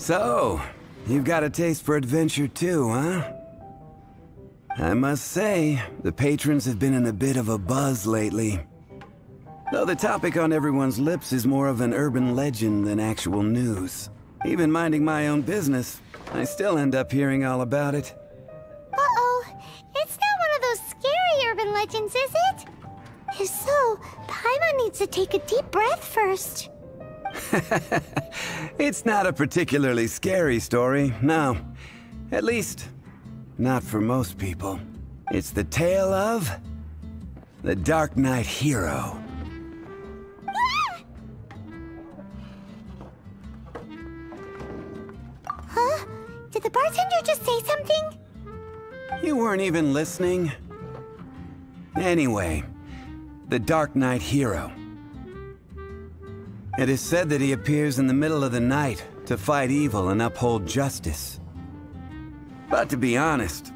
So, you've got a taste for adventure too, huh? I must say, the patrons have been in a bit of a buzz lately. Though the topic on everyone's lips is more of an urban legend than actual news. Even minding my own business, I still end up hearing all about it. Uh-oh. It's not one of those scary urban legends, is it? If so, Paimon needs to take a deep breath first. It's not a particularly scary story, no. At least, not for most people. It's the tale of the Darknight hero. Huh? Did the bartender just say something? You weren't even listening. Anyway, the Darknight hero. It is said that he appears in the middle of the night to fight evil and uphold justice. But to be honest,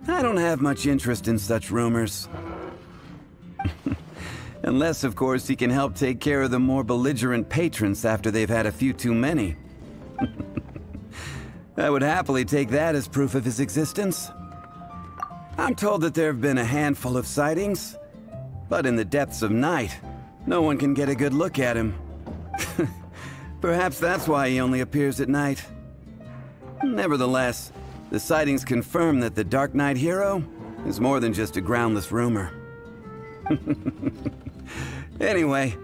I don't have much interest in such rumors. Unless, of course, he can help take care of the more belligerent patrons after they've had a few too many. I would happily take that as proof of his existence. I'm told that there have been a handful of sightings, but in the depths of night, no one can get a good look at him. Perhaps that's why he only appears at night. Nevertheless, the sightings confirm that the Darknight hero is more than just a groundless rumor. Anyway,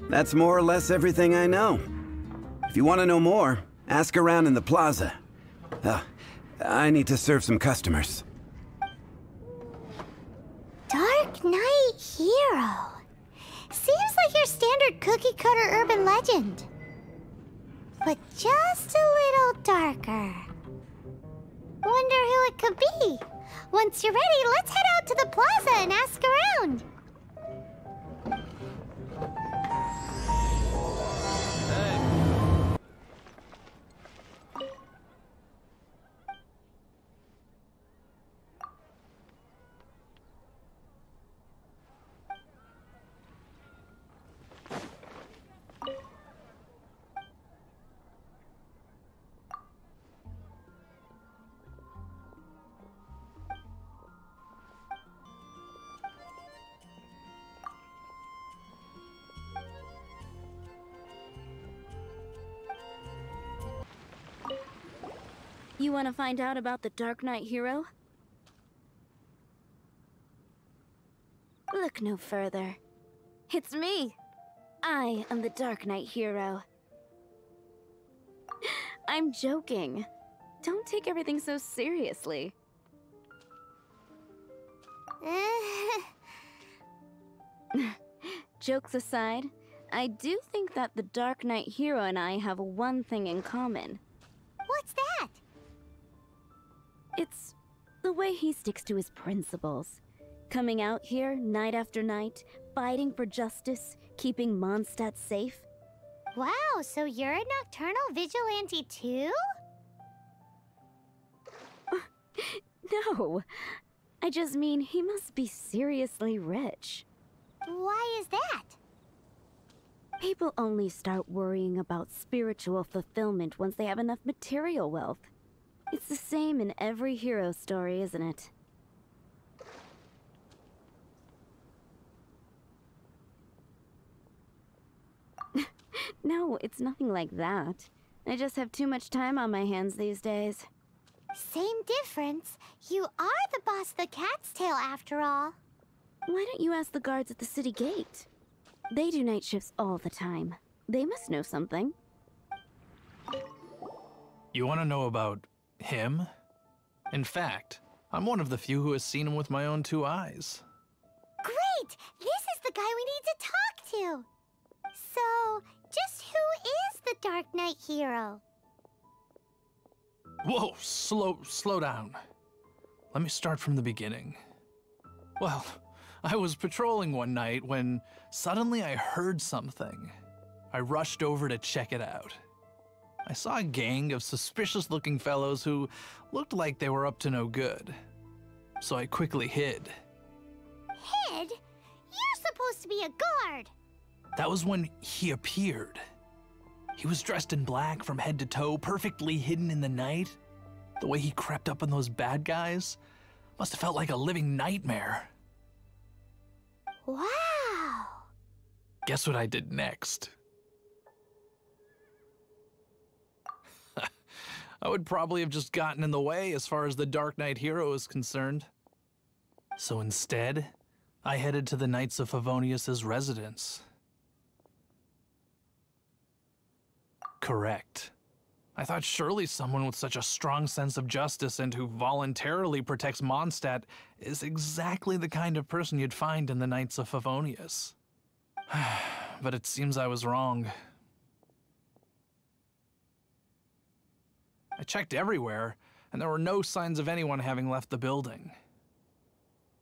that's more or less everything I know. If you want to know more, ask around in the plaza. I need to serve some customers. Darknight hero. Seems like your standard cookie-cutter urban legend. But just a little darker. Wonder who it could be. Once you're ready, let's head out to the plaza and ask around. You want to find out about the Darknight hero? Look no further. It's me. I am the Darknight hero. I'm joking. Don't take everything so seriously. Jokes aside, I do think that the Darknight hero and I have one thing in common. What's that? It's the way he sticks to his principles. Coming out here night after night, fighting for justice, keeping Mondstadt safe. Wow, so you're a nocturnal vigilante too? No, I just mean he must be seriously rich. Why is that? People only start worrying about spiritual fulfillment once they have enough material wealth. It's the same in every hero story, isn't it? No, it's nothing like that. I just have too much time on my hands these days. Same difference. You are the boss of the Cat's Tail after all. Why don't you ask the guards at the city gate? They do night shifts all the time. They must know something. You want to know about him? In fact, I'm one of the few who has seen him with my own two eyes. Great! This is the guy we need to talk to! So, just who is the Darknight hero? Whoa, slow down. Let me start from the beginning. Well, I was patrolling one night when suddenly I heard something. I rushed over to check it out. I saw a gang of suspicious-looking fellows who looked like they were up to no good. So I quickly hid. Hid? You're supposed to be a guard! That was when he appeared. He was dressed in black from head to toe, perfectly hidden in the night. The way he crept up on those bad guys must have felt like a living nightmare. Wow! Guess what I did next? I would probably have just gotten in the way as far as the Darknight hero is concerned. So instead, I headed to the Knights of Favonius's residence. Correct. I thought surely someone with such a strong sense of justice and who voluntarily protects Mondstadt is exactly the kind of person you'd find in the Knights of Favonius. But it seems I was wrong. I checked everywhere, and there were no signs of anyone having left the building.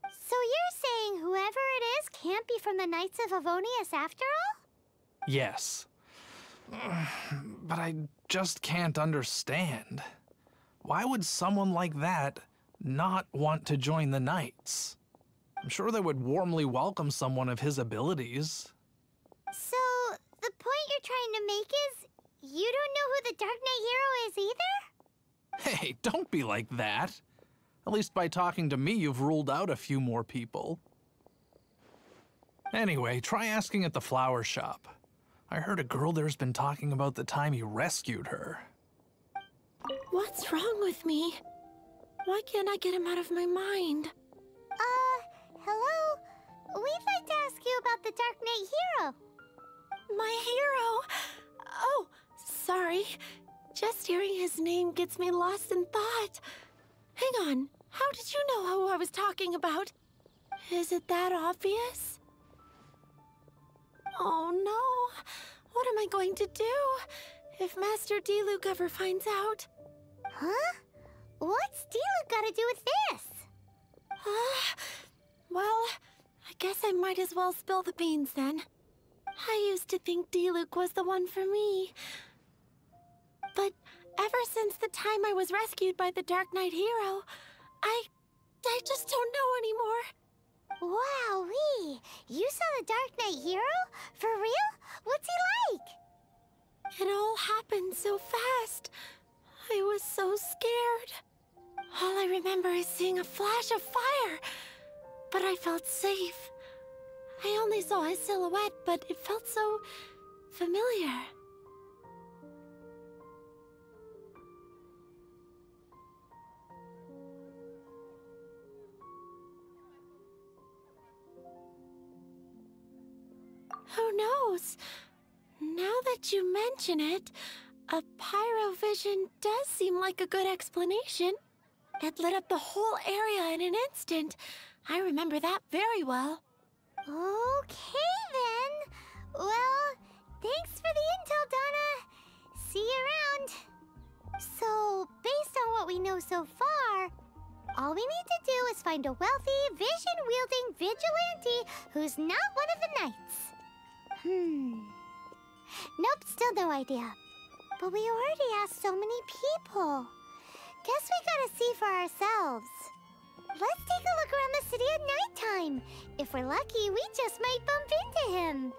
So you're saying whoever it is can't be from the Knights of Favonius after all? Yes. But I just can't understand. Why would someone like that not want to join the Knights? I'm sure they would warmly welcome someone of his abilities. So, the point you're trying to make is you don't know who the Dark Knight hero is either? Hey, don't be like that. At least by talking to me, you've ruled out a few more people. Anyway, try asking at the flower shop. I heard a girl there's been talking about the time you rescued her. What's wrong with me? Why can't I get him out of my mind? Hello? We'd like to ask you about the Dark Knight hero. My hero? Oh, sorry. Just hearing his name gets me lost in thought. Hang on, how did you know who I was talking about? Is it that obvious? Oh no, what am I going to do if Master Diluc ever finds out? Huh? What's Diluc got to do with this? Well, I guess I might as well spill the beans then. I used to think Diluc was the one for me. But ever since the time I was rescued by the Dark Knight hero, I just don't know anymore. Wowee! You saw the Dark Knight hero? For real? What's he like? It all happened so fast. I was so scared. All I remember is seeing a flash of fire, but I felt safe. I only saw his silhouette, but it felt so familiar. Who knows? Now that you mention it, a pyrovision does seem like a good explanation. It lit up the whole area in an instant. I remember that very well. Okay then. Well, thanks for the intel, Donna. See you around. So, based on what we know so far, all we need to do is find a wealthy, vision-wielding vigilante who's not one of the knights. Nope, still no idea. But we already asked so many people. Guess we gotta see for ourselves. Let's take a look around the city at nighttime. If we're lucky, we just might bump into him.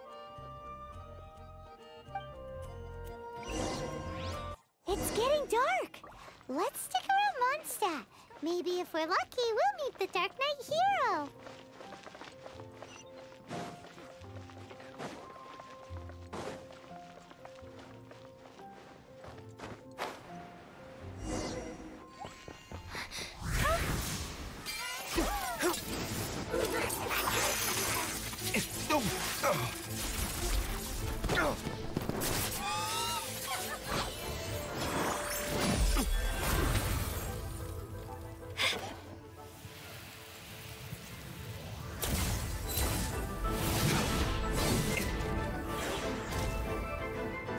It's getting dark. Let's stick around Mondstadt. Maybe if we're lucky, we'll meet the Dark Knight hero.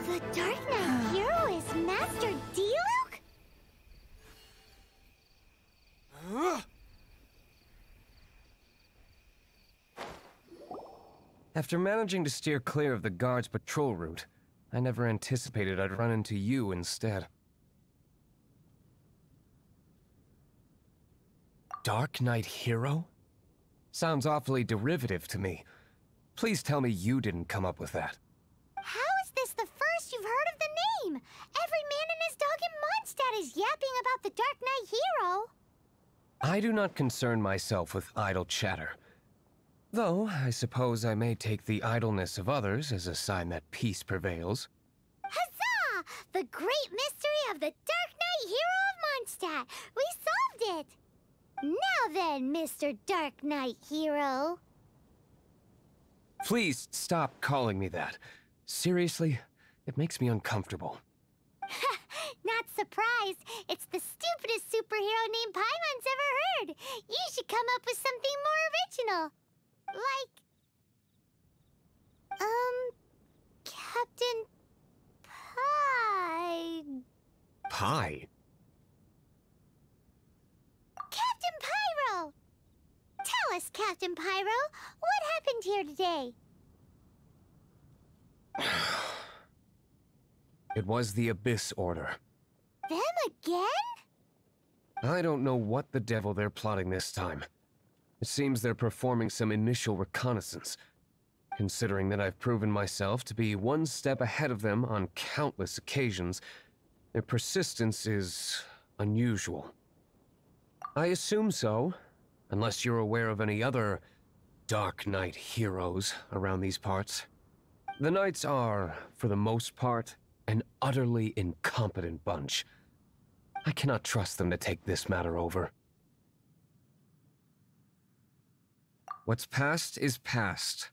The Dark Knight hero is Master Diluc? After managing to steer clear of the guards' patrol route, I never anticipated I'd run into you instead. Dark Knight hero? Sounds awfully derivative to me. Please tell me you didn't come up with that. How is this the first you've heard of the about the Dark Knight hero. I do not concern myself with idle chatter. Though, I suppose I may take the idleness of others as a sign that peace prevails. Huzzah! The great mystery of the Dark Knight hero of Mondstadt! We solved it! Now then, Mr. Dark Knight hero. Please stop calling me that. Seriously, it makes me uncomfortable. Not surprised. It's the stupidest superhero name Paimon's ever heard. You should come up with something more original. Captain Pie. Pie? Captain Pyro! Tell us, Captain Pyro, what happened here today? It was the Abyss Order. Them again? I don't know what the devil they're plotting this time. It seems they're performing some initial reconnaissance. Considering that I've proven myself to be one step ahead of them on countless occasions, their persistence is unusual. I assume so, unless you're aware of any other Dark Knight heroes around these parts. The Knights are, for the most part, an utterly incompetent bunch. I cannot trust them to take this matter over. What's past is past.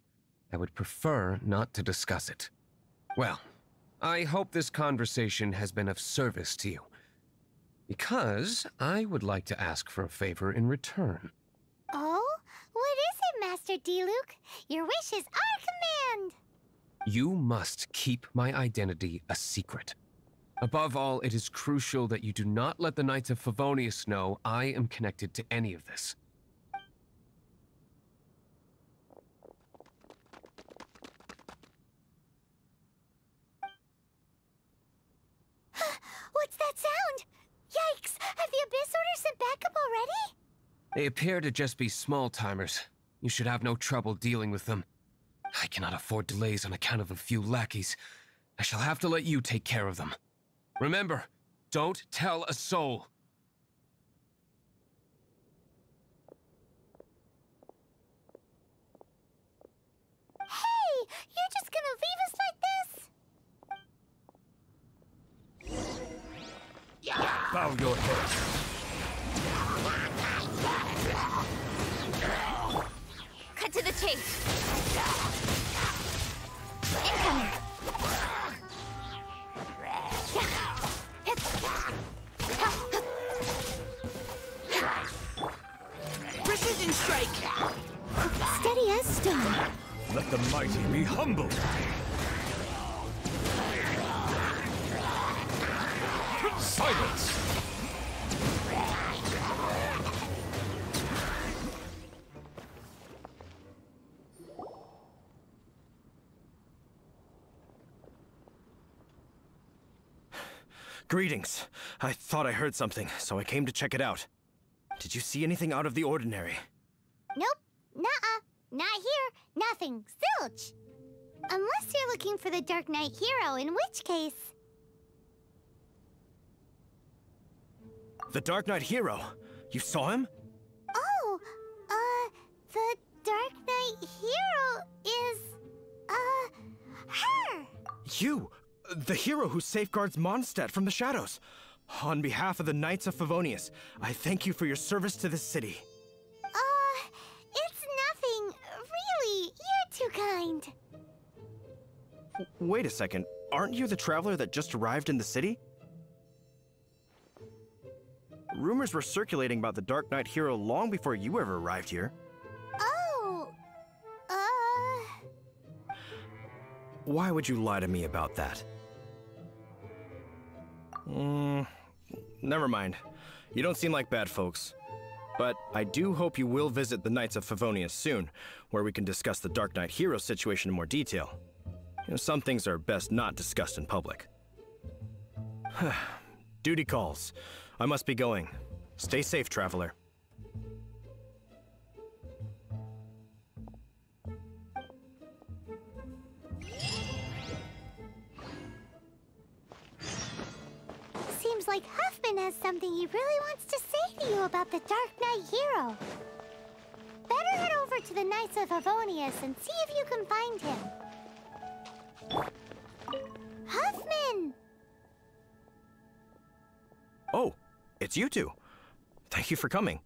I would prefer not to discuss it. Well, I hope this conversation has been of service to you. Because I would like to ask for a favor in return. Oh? What is it, Master D-Luke? Your wish is our command! You must keep my identity a secret. Above all, it is crucial that you do not let the Knights of Favonius know I am connected to any of this. What's that sound? Yikes! Have the Abyss Order sent backup already? They appear to just be small-timers. You should have no trouble dealing with them. I cannot afford delays on account of a few lackeys. I shall have to let you take care of them. Remember, don't tell a soul. Hey! You're just gonna leave us like this? Bow your head. Cut to the chase. Incoming! Precision strike. Steady as stone. Let the mighty be humble. Silence! Greetings. I thought I heard something, so I came to check it out. Did you see anything out of the ordinary? Nope. Nuh-uh. Not here. Nothing. Zilch. Unless you're looking for the Dark Knight hero, in which case... The Dark Knight hero? You saw him? Oh, the Dark Knight hero is, her! You! The hero who safeguards Mondstadt from the shadows. On behalf of the Knights of Favonius, I thank you for your service to this city. It's nothing. Really, you're too kind. Wait a second. Aren't you the traveler that just arrived in the city? Rumors were circulating about the Dark Knight hero long before you ever arrived here. Oh, Why would you lie to me about that? Never mind. You don't seem like bad folks. But I do hope you will visit the Knights of Favonius soon, where we can discuss the Dark Knight hero situation in more detail. You know, some things are best not discussed in public. Duty calls. I must be going. Stay safe, traveler. seems like Huffman has something he really wants to say to you about the Dark Knight hero. Better head over to the Knights of Favonius and see if you can find him. Huffman! Oh, it's you two. Thank you for coming.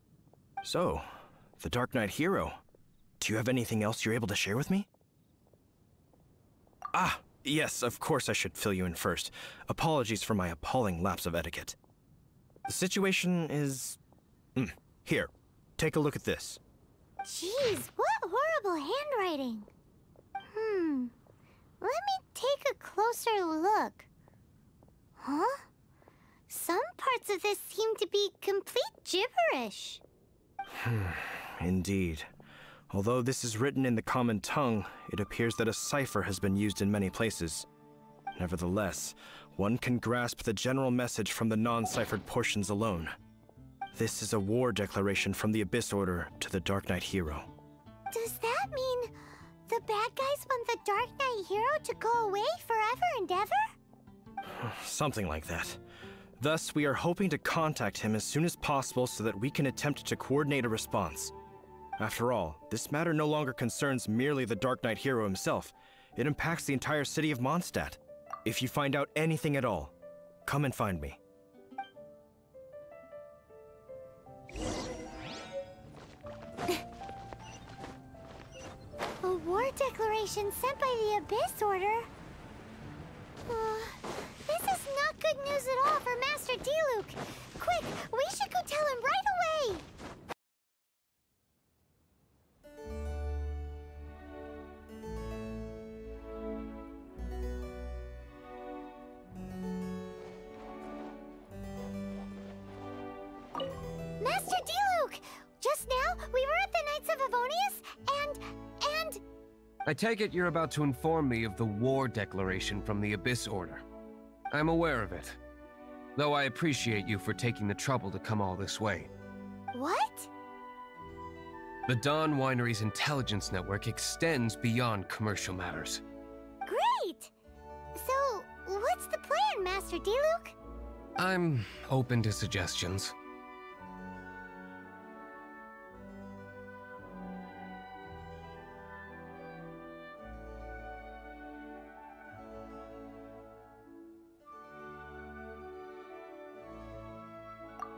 So, the Dark Knight hero. Do you have anything else you're able to share with me? Ah, yes, of course I should fill you in first. Apologies for my appalling lapse of etiquette. The situation is... Here, take a look at this. Jeez, what horrible handwriting. Let me take a closer look. Huh? Some parts of this seem to be complete gibberish. Indeed. Although this is written in the common tongue, it appears that a cipher has been used in many places. Nevertheless, one can grasp the general message from the non-ciphered portions alone. This is a war declaration from the Abyss Order to the Dark Knight hero. Does that mean the bad guys want the Dark Knight hero to go away forever and ever? Something like that. Thus, we are hoping to contact him as soon as possible so that we can attempt to coordinate a response. After all, this matter no longer concerns merely the Dark Knight hero himself. It impacts the entire city of Mondstadt. If you find out anything at all, come and find me. A war declaration sent by the Abyss Order? This is not good news at all for Master Diluc. Quick, we should go tell him right away! Master Diluc! Just now, we were at the Knights of Favonius, and... I take it you're about to inform me of the war declaration from the Abyss Order. I'm aware of it, though I appreciate you for taking the trouble to come all this way. What? The Dawn Winery's intelligence network extends beyond commercial matters. Great! So, what's the plan, Master Diluc? I'm open to suggestions.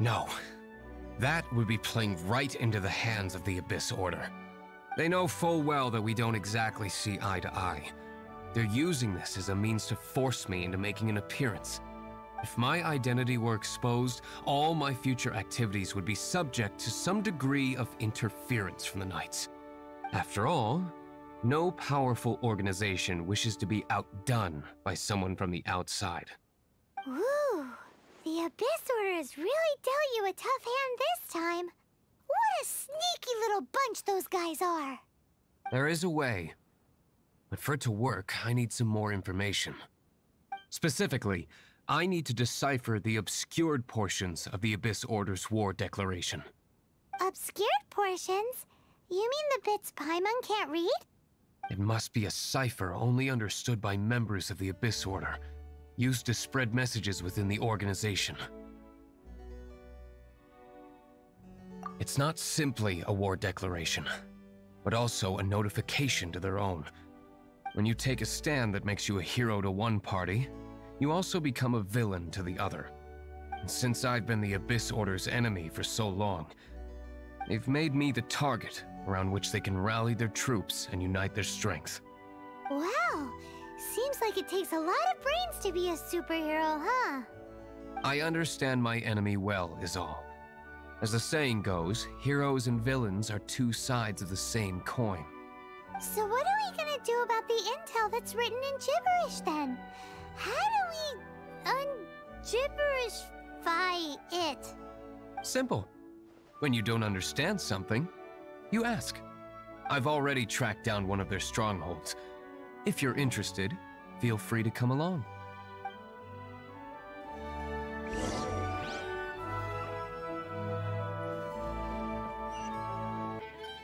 No. That would be playing right into the hands of the Abyss Order. They know full well that we don't exactly see eye to eye. They're using this as a means to force me into making an appearance. If my identity were exposed, all my future activities would be subject to some degree of interference from the Knights. After all, no powerful organization wishes to be outdone by someone from the outside. Ooh. The Abyss Order has really dealt you a tough hand this time. What a sneaky little bunch those guys are. There is a way. But for it to work, I need some more information. Specifically, I need to decipher the obscured portions of the Abyss Order's war declaration. Obscured portions? You mean the bits Paimon can't read? It must be a cipher only understood by members of the Abyss Order, used to spread messages within the organization. It's not simply a war declaration, but also a notification to their own. When you take a stand that makes you a hero to one party, you also become a villain to the other. And since I've been the Abyss Order's enemy for so long, they've made me the target around which they can rally their troops and unite their strength. Wow! Seems like it takes a lot of brains to be a superhero, huh? I understand my enemy well, is all. As the saying goes, heroes and villains are two sides of the same coin. So what are we gonna do about the intel that's written in gibberish, then? How do we un-gibberishify it? Simple. When you don't understand something, you ask. I've already tracked down one of their strongholds. If you're interested, feel free to come along.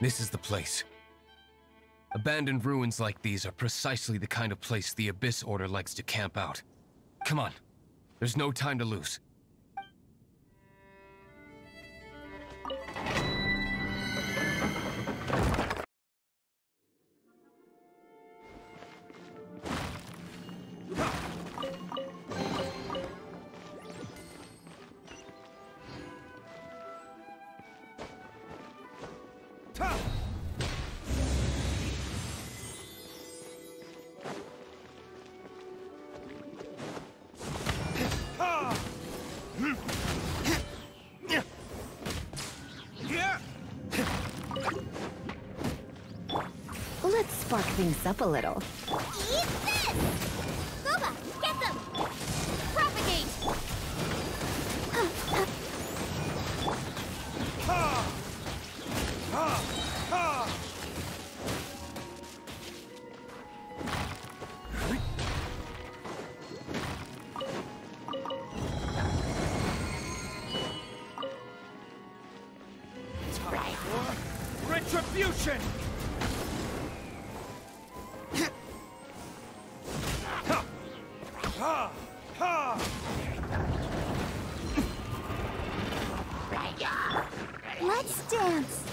This is the place. Abandoned ruins like these are precisely the kind of place the Abyss Order likes to camp out. Come on. There's no time to lose. spark things up a little. Eat this! Luba, get them! Propagate! Retribution! Let's dance.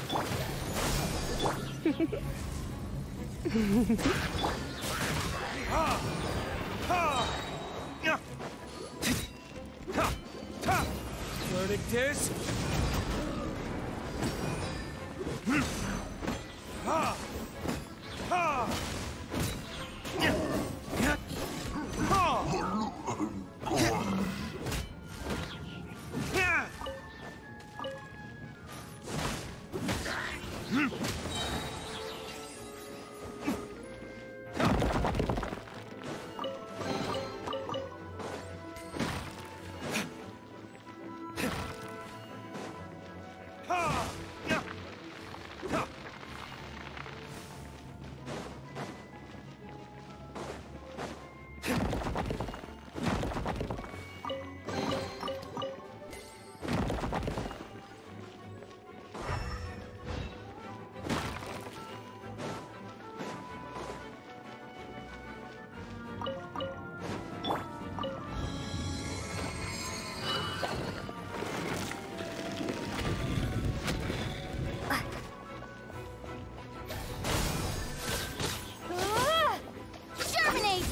Verdict is... Germinate!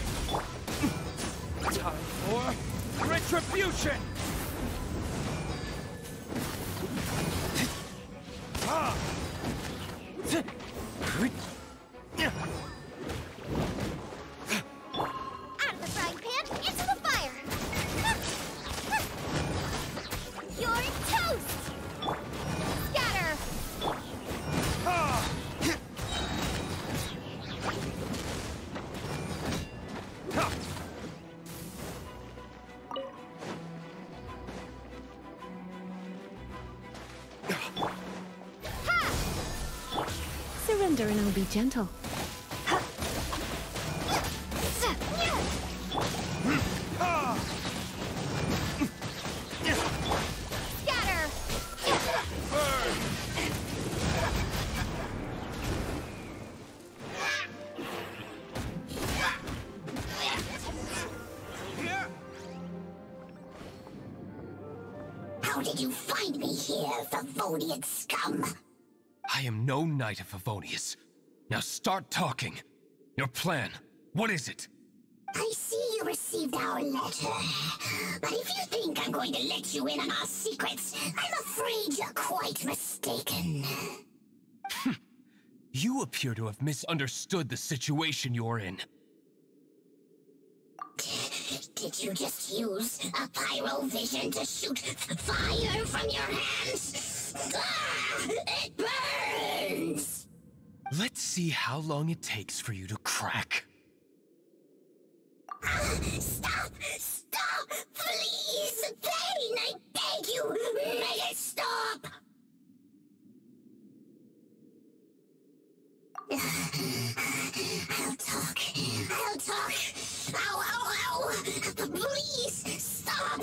Time for retribution! Out of the frying pan, into the fire! You're toast! Scatter! Surrender and I'll be gentle. Scatter! How did you find me here, Favonian scum? I am no Knight of Favonius. Now start talking. Your plan, what is it? I see you received our letter. But if you think I'm going to let you in on our secrets, I'm afraid you're quite mistaken. You appear to have misunderstood the situation you're in. Did you just use a pyrovision to shoot fire from your hands? Ah, it burns! Let's see how long it takes for you to crack. Stop! Stop! Please! Pain! I beg you! Make it stop! I'll talk. I'll talk. Ow, ow, ow! Please, stop!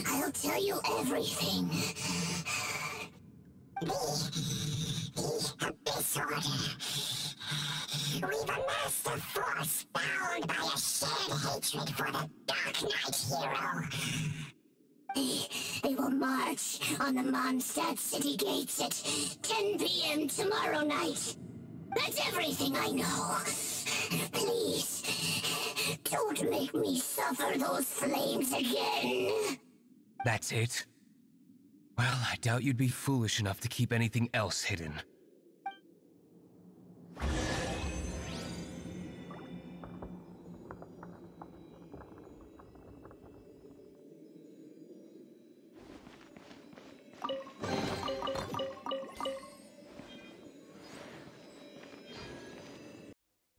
I'll tell you everything. Disorder. We've amassed a force bound by a shared hatred for the Darknight hero. They will march on the Mondstadt city gates at 10 p.m. tomorrow night. That's everything I know. Please, don't make me suffer those flames again. That's it? Well, I doubt you'd be foolish enough to keep anything else hidden.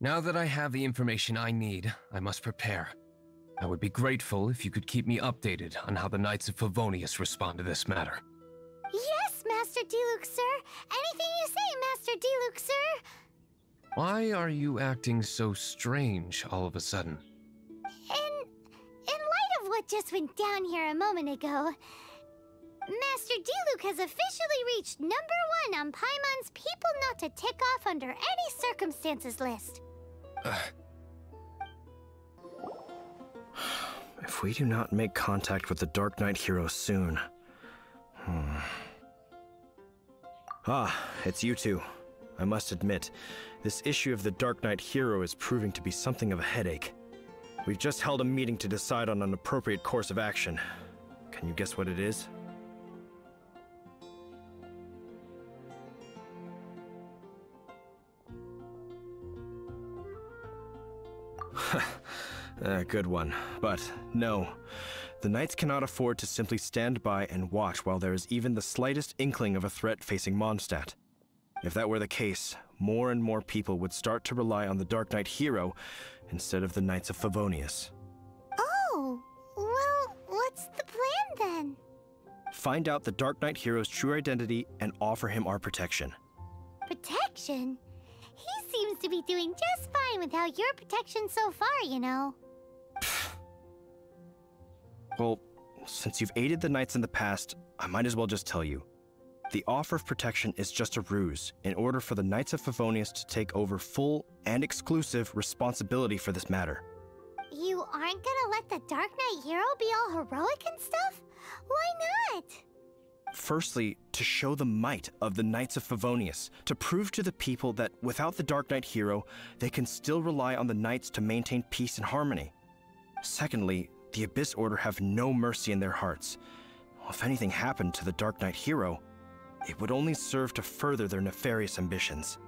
Now that I have the information I need, I must prepare. I would be grateful if you could keep me updated on how the Knights of Favonius respond to this matter. Yes, Master Diluc, sir. Anything you say, Master Diluc, sir. Why are you acting so strange all of a sudden? In light of what just went down here a moment ago, Master Diluc has officially reached #1 on Paimon's people not to tick off under any circumstances list. If we do not make contact with the Darknight hero soon... Ah, it's you two. I must admit, this issue of the Darknight hero is proving to be something of a headache. We've just held a meeting to decide on an appropriate course of action. Can you guess what it is? Good one. But no, the Knights cannot afford to simply stand by and watch while there is even the slightest inkling of a threat facing Mondstadt. If that were the case, more and more people would start to rely on the Darknight hero instead of the Knights of Favonius. Oh, well, what's the plan then? Find out the Darknight hero's true identity and offer him our protection. Protection? He seems to be doing just fine without your protection so far, you know. Well, since you've aided the Knights in the past, I might as well just tell you. The offer of protection is just a ruse in order for the Knights of Favonius to take over full and exclusive responsibility for this matter. You aren't gonna let the Darknight hero be all heroic and stuff? Why not? Firstly, to show the might of the Knights of Favonius, to prove to the people that without the Darknight hero, they can still rely on the Knights to maintain peace and harmony. Secondly, the Abyss Order have no mercy in their hearts. If anything happened to the Darknight hero, it would only serve to further their nefarious ambitions.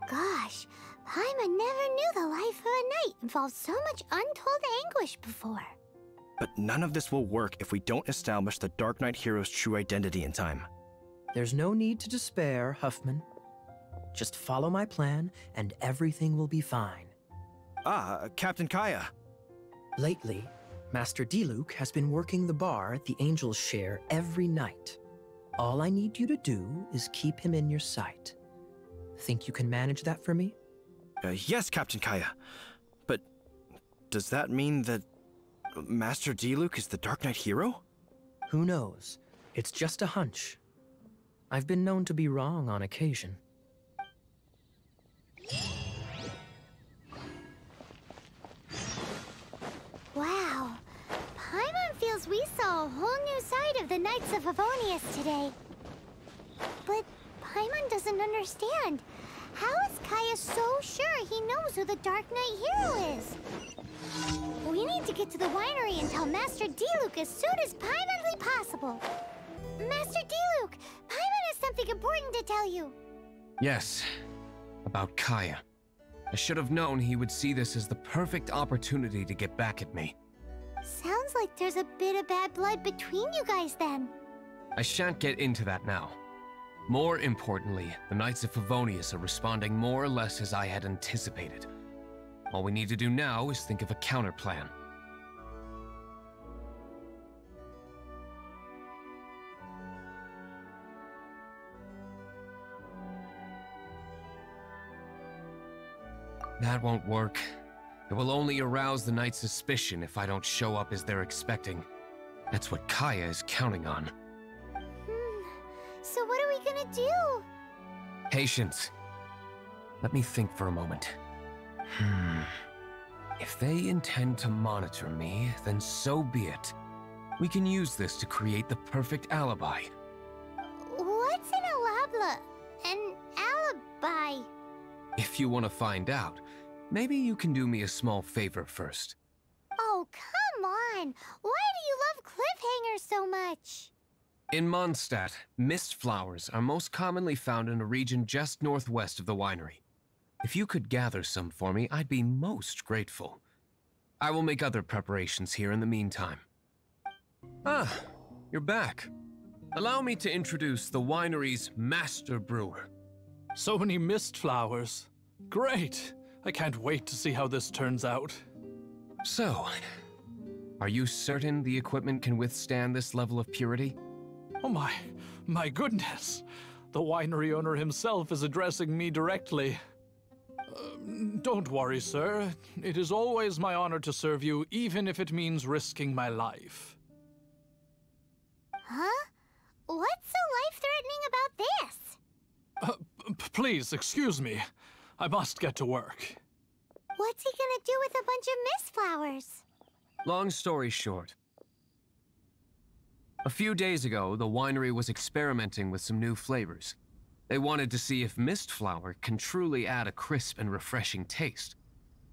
Gosh, Paimon never knew the life of a knight involved so much untold anguish before. But none of this will work if we don't establish the Darknight hero's true identity in time. There's no need to despair, Huffman. Just follow my plan, and everything will be fine. Ah, Captain Kaya. Lately, Master Diluc has been working the bar the Angels share every night. All I need you to do is keep him in your sight. Think you can manage that for me? Yes, Captain Kaya. But does that mean that Master Diluc is the Darknight hero? Who knows? It's just a hunch. I've been known to be wrong on occasion. Wow. Paimon feels we saw a whole new side of the Knights of Favonius today. But Paimon doesn't understand. How is Kaya so sure he knows who the Darknight hero is? We need to get to the winery and tell Master Diluc as soon as Paimonly possible. Master Diluc, Paimon has something important to tell you. Yes, about Kaya. I should have known he would see this as the perfect opportunity to get back at me. Sounds like there's a bit of bad blood between you guys then. I shan't get into that now. More importantly, the Knights of Favonius are responding more or less as I had anticipated. All we need to do now is think of a counterplan. That won't work. It will only arouse the Knights' suspicion if I don't show up as they're expecting. That's what Kaya is counting on. So what are we gonna do? Patience. Let me think for a moment. If they intend to monitor me, then so be it. We can use this to create the perfect alibi. What's an alabla? An alibi? If you want to find out, maybe you can do me a small favor first. Oh, come on! Why do you love cliffhangers so much? In Mondstadt, mist flowers are most commonly found in a region just northwest of the winery. If you could gather some for me, I'd be most grateful. I will make other preparations here in the meantime. Ah, you're back. Allow me to introduce the winery's master brewer. So many mist flowers. Great! I can't wait to see how this turns out. So, are you certain the equipment can withstand this level of purity? Oh my goodness. The winery owner himself is addressing me directly. Don't worry, sir. It is always my honor to serve you, even if it means risking my life. Huh? What's so life-threatening about this? Please, excuse me. I must get to work. What's he gonna do with a bunch of mist flowers? Long story short. A few days ago, the winery was experimenting with some new flavors. They wanted to see if mist flower can truly add a crisp and refreshing taste.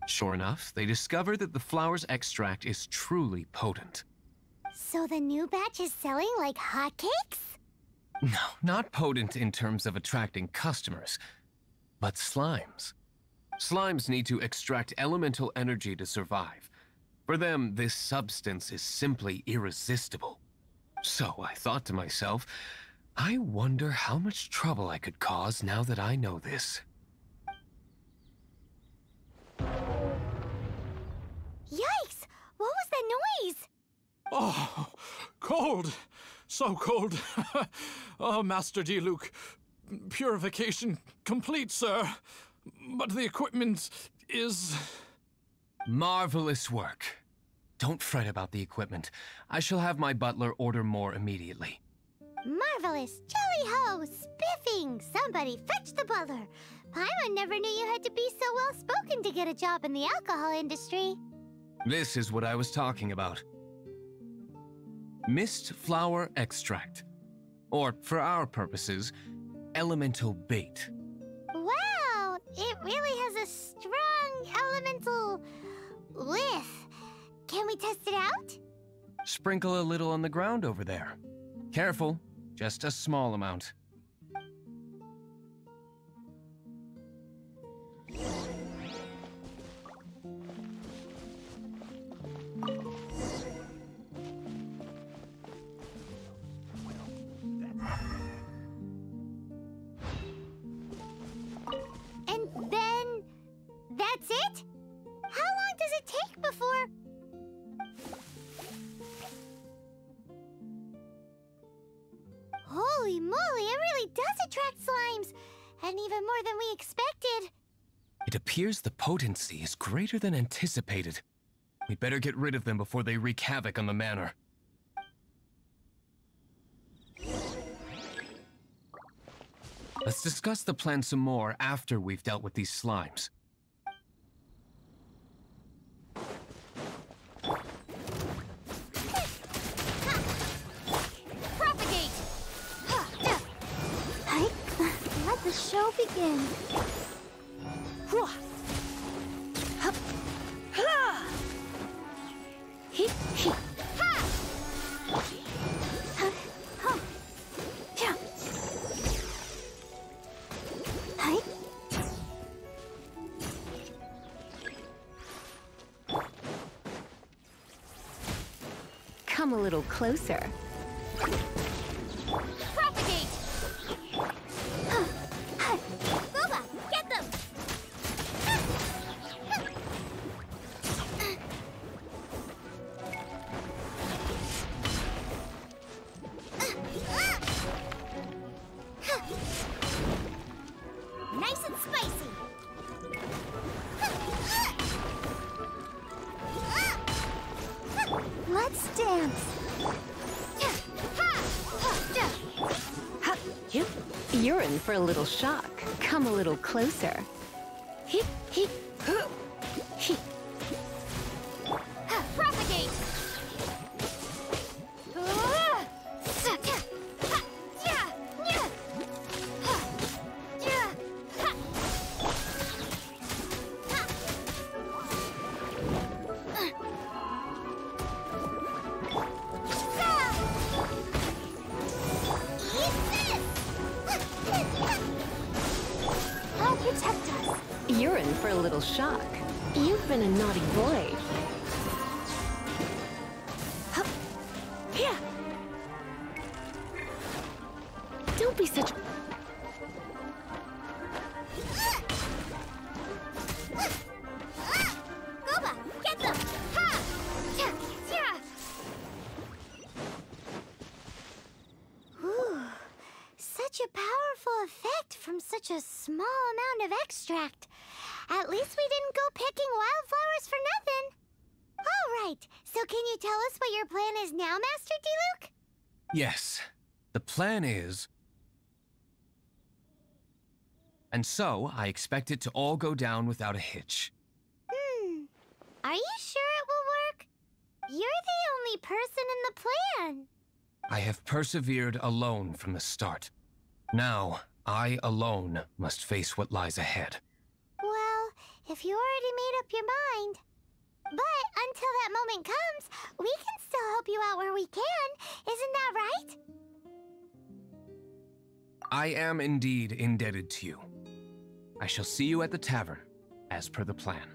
Sure enough, they discovered that the flower's extract is truly potent. So the new batch is selling like hotcakes? No, not potent in terms of attracting customers, but slimes. Slimes need to extract elemental energy to survive. For them, this substance is simply irresistible. So I thought to myself, I wonder how much trouble I could cause now that I know this. Yikes! What was that noise? Oh, cold! So cold. Oh, Master Diluc. Purification complete, sir. But the equipment is... Marvelous work. Don't fret about the equipment. I shall have my butler order more immediately. Marvelous! Jolly-ho! Spiffing! Somebody fetch the butler! Paimon never knew you had to be so well-spoken to get a job in the alcohol industry. This is what I was talking about. Mist flower extract. Or, for our purposes, elemental bait. Wow! It really has a strong elemental whiff. Can we test it out? Sprinkle a little on the ground over there. Careful, just a small amount. And then... that's it? How long does it take before... Holy moly, it really does attract slimes! And even more than we expected. It appears the potency is greater than anticipated. We'd better get rid of them before they wreak havoc on the manor. Let's discuss the plan some more after we've dealt with these slimes. Propagate! Let the show begin. Come a little closer. Propagate! Boba, get them! Nice and spicy! Let's dance! You're in for a little shock. Come a little closer. Propagate! I'll protect us. You're in for a little shock. You've been a naughty boy. Don't be such... such a powerful effect from such a small amount of extract. At least we didn't go picking wildflowers for nothing. All right, so can you tell us what your plan is now, Master Diluc? Yes, the plan is... And so, I expect it to all go down without a hitch. Are you sure it will work? You're the only person in the plan. I have persevered alone from the start. Now, I alone must face what lies ahead. Well, if you already made up your mind. But until that moment comes, we can still help you out where we can. Isn't that right? I am indeed indebted to you. I shall see you at the tavern, as per the plan.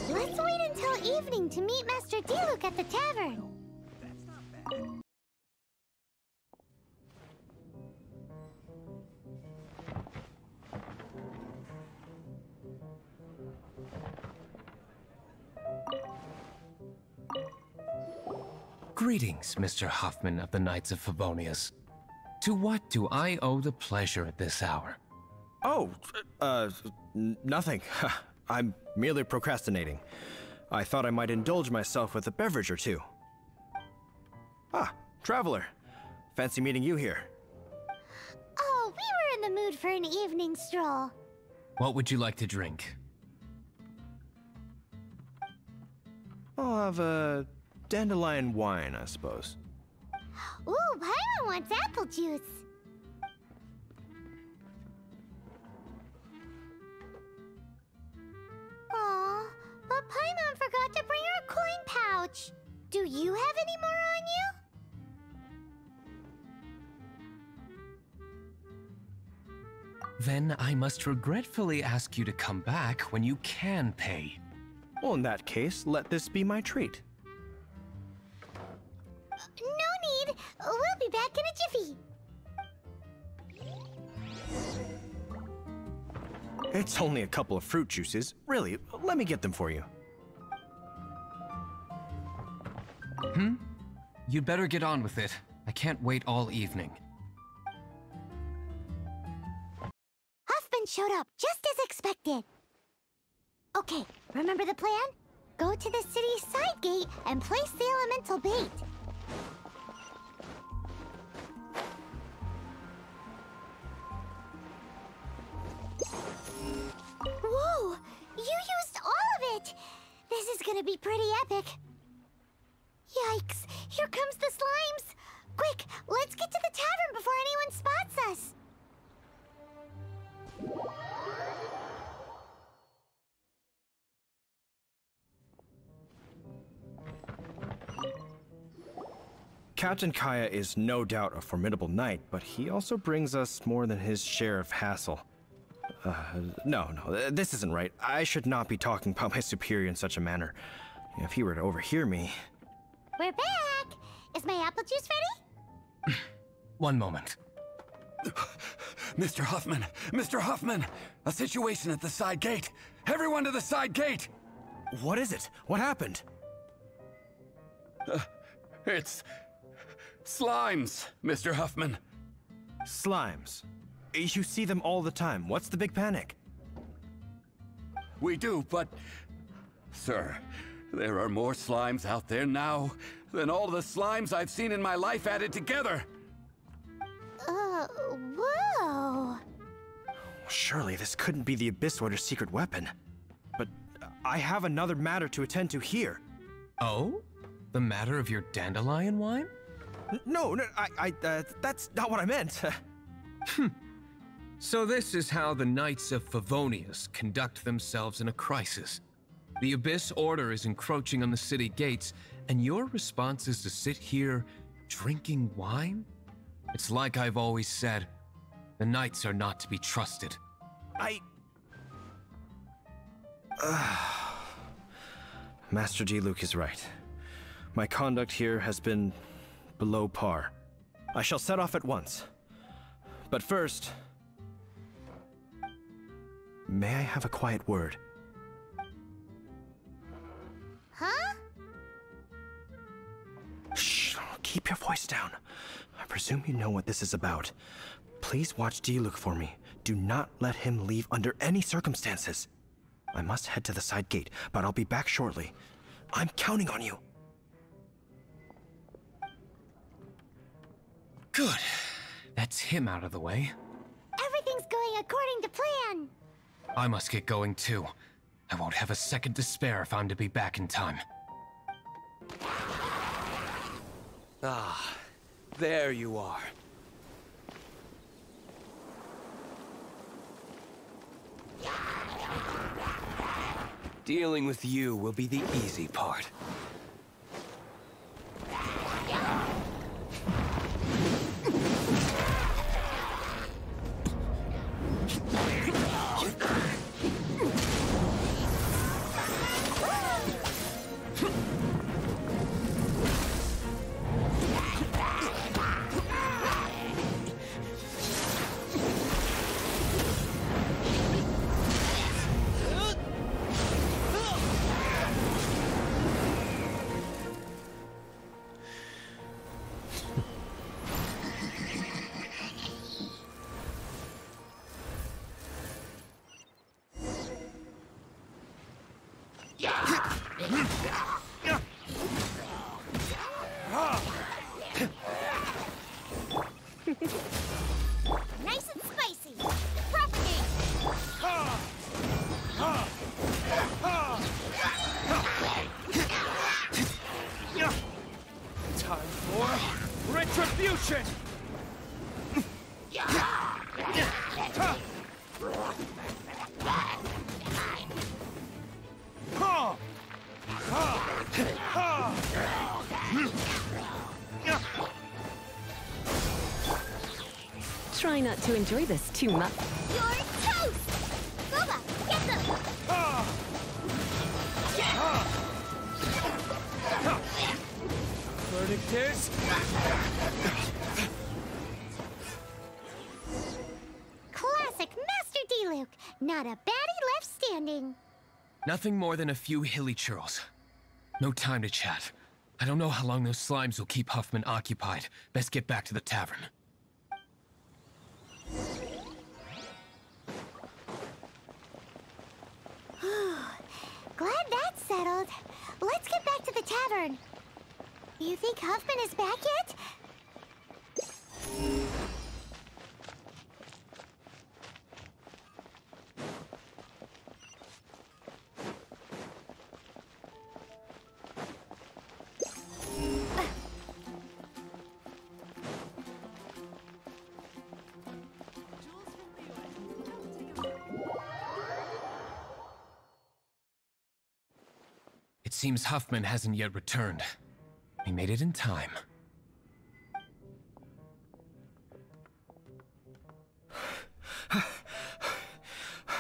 Let's wait until evening to meet Master Diluc at the tavern. Greetings, Mr. Huffman of the Knights of Favonius. To what do I owe the pleasure at this hour? Oh, nothing. I'm merely procrastinating. I thought I might indulge myself with a beverage or two. Ah, Traveler. Fancy meeting you here. Oh, we were in the mood for an evening stroll. What would you like to drink? I'll have a dandelion wine, I suppose. Ooh, Paimon wants apple juice. Aw, but Paimon forgot to bring her coin pouch. Do you have any more on you? Then I must regretfully ask you to come back when you can pay. Well, in that case, let this be my treat. No need. We'll be back in a jiffy. It's only a couple of fruit juices. Really, let me get them for you. You'd better get on with it. I can't wait all evening. Huffman showed up just as expected. Okay, remember the plan? Go to the city's side gate and place the elemental bait. Whoa! You used all of it! This is gonna be pretty epic. Yikes! Here comes the slimes! Quick, let's get to the tavern before anyone spots us! Captain Kaya is no doubt a formidable knight, but he also brings us more than his share of hassle. No, this isn't right. I should not be talking about my superior in such a manner. If he were to overhear me... We're back! Is my apple juice ready? One moment. Mr. Huffman! Mr. Huffman! A situation at the side gate! Everyone to the side gate! What is it? What happened? It's... slimes, Mr. Huffman. Slimes. You see them all the time. What's the big panic? We do, but... Sir, there are more slimes out there now than all the slimes I've seen in my life added together. Whoa. Surely this couldn't be the Abyss Warder's secret weapon. But I have another matter to attend to here. Oh? The matter of your dandelion wine? No, that's not what I meant. So this is how the Knights of Favonius conduct themselves in a crisis. The Abyss Order is encroaching on the city gates, and your response is to sit here drinking wine? It's like I've always said, the Knights are not to be trusted. Master Diluc is right. My conduct here has been below par. I shall set off at once. But first... may I have a quiet word? Huh? Shh! keep your voice down. I presume you know what this is about. Please watch Diluc for me. Do not let him leave under any circumstances. I must head to the side gate, but I'll be back shortly. I'm counting on you. Good. That's him out of the way. Everything's going according to plan. I must get going too. I won't have a second to spare if I'm to be back in time. Ah, there you are. Dealing with you will be the easy part. Nice and spicy. Propagate. Time for retribution! Try not to enjoy this too much. You're toast! Boba, get them! Verdict is... Classic Master Diluc. Not a baddie left standing. Nothing more than a few hilly churls. No time to chat. I don't know how long those slimes will keep Huffman occupied. Best get back to the tavern. Glad that's settled. Let's get back to the tavern. You think Huffman is back yet? It seems Huffman hasn't yet returned. We made it in time.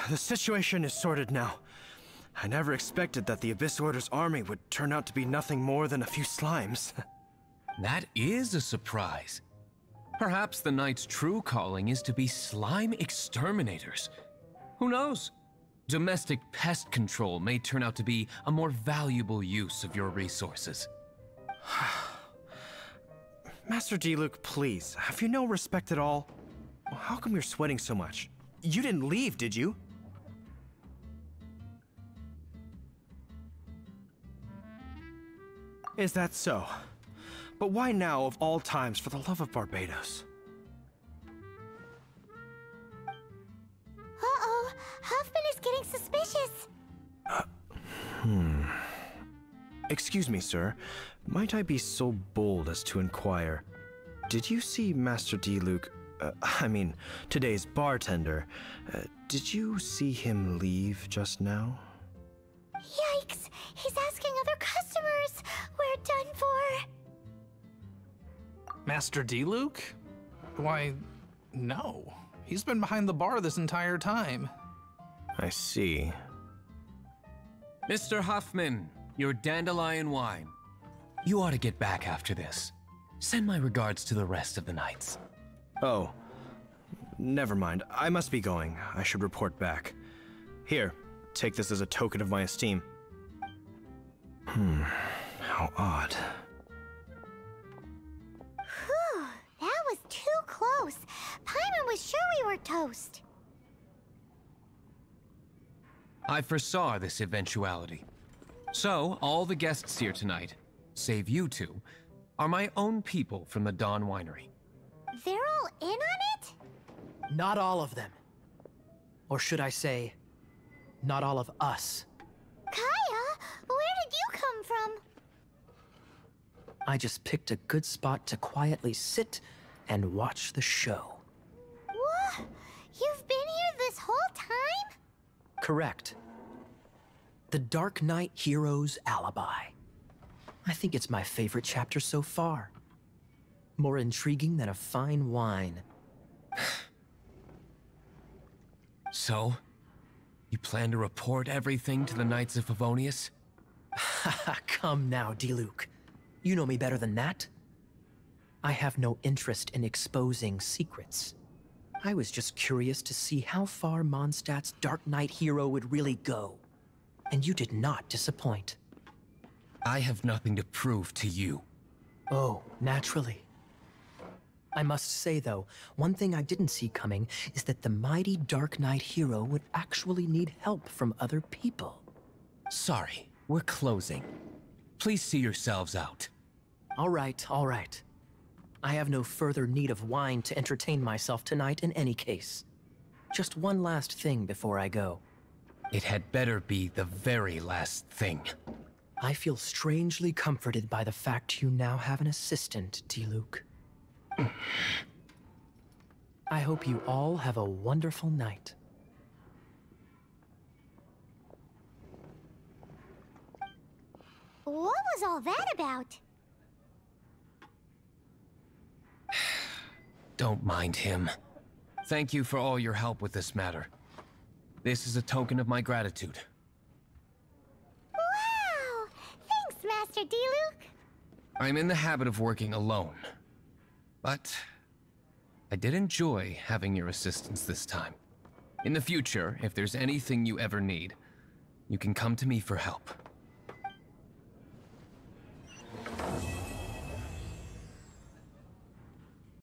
The situation is sorted now. I never expected that the Abyss Order's army would turn out to be nothing more than a few slimes. That is a surprise. Perhaps the Knight's true calling is to be slime exterminators. Who knows? Domestic pest control may turn out to be a more valuable use of your resources. Master Diluc, please, have you no respect at all? How come you're sweating so much? You didn't leave, did you? Is that so? But why now of all times, for the love of Barbados? Uh-oh, Huffman is getting suspicious. Excuse me, sir. Might I be so bold as to inquire, did you see Master Diluc, today's bartender, did you see him leave just now? Yikes, he's asking other customers. We're done for. Master Diluc? Why, no. He's been behind the bar this entire time. I see. Mr. Huffman, your dandelion wine. You ought to get back after this. Send my regards to the rest of the knights. Oh, never mind. I must be going. I should report back. Here, take this as a token of my esteem. How odd. toast. I foresaw this eventuality. So, all the guests here tonight, save you two, are my own people from the Dawn Winery. They're all in on it? Not all of them. Or should I say, not all of us. Kaya, where did you come from? I just picked a good spot to quietly sit and watch the show. What? You've been here this whole time? Correct. The Darknight hero's Alibi. I think it's my favorite chapter so far. More intriguing than a fine wine. So, you plan to report everything to the Knights of Favonius? Come now, Diluc. You know me better than that. I have no interest in exposing secrets. I was just curious to see how far Mondstadt's Darknight hero would really go. And you did not disappoint. I have nothing to prove to you. Oh, naturally. I must say, though, one thing I didn't see coming is that the mighty Darknight hero would actually need help from other people. Sorry, we're closing. Please see yourselves out. All right, all right. I have no further need of wine to entertain myself tonight in any case. Just one last thing before I go. It had better be the very last thing. I feel strangely comforted by the fact you now have an assistant, Diluc. I hope you all have a wonderful night. What was all that about? Don't mind him. Thank you for all your help with this matter. This is a token of my gratitude. Wow! Thanks, Master Diluc. I'm in the habit of working alone. But I did enjoy having your assistance this time. In the future, if there's anything you ever need, you can come to me for help.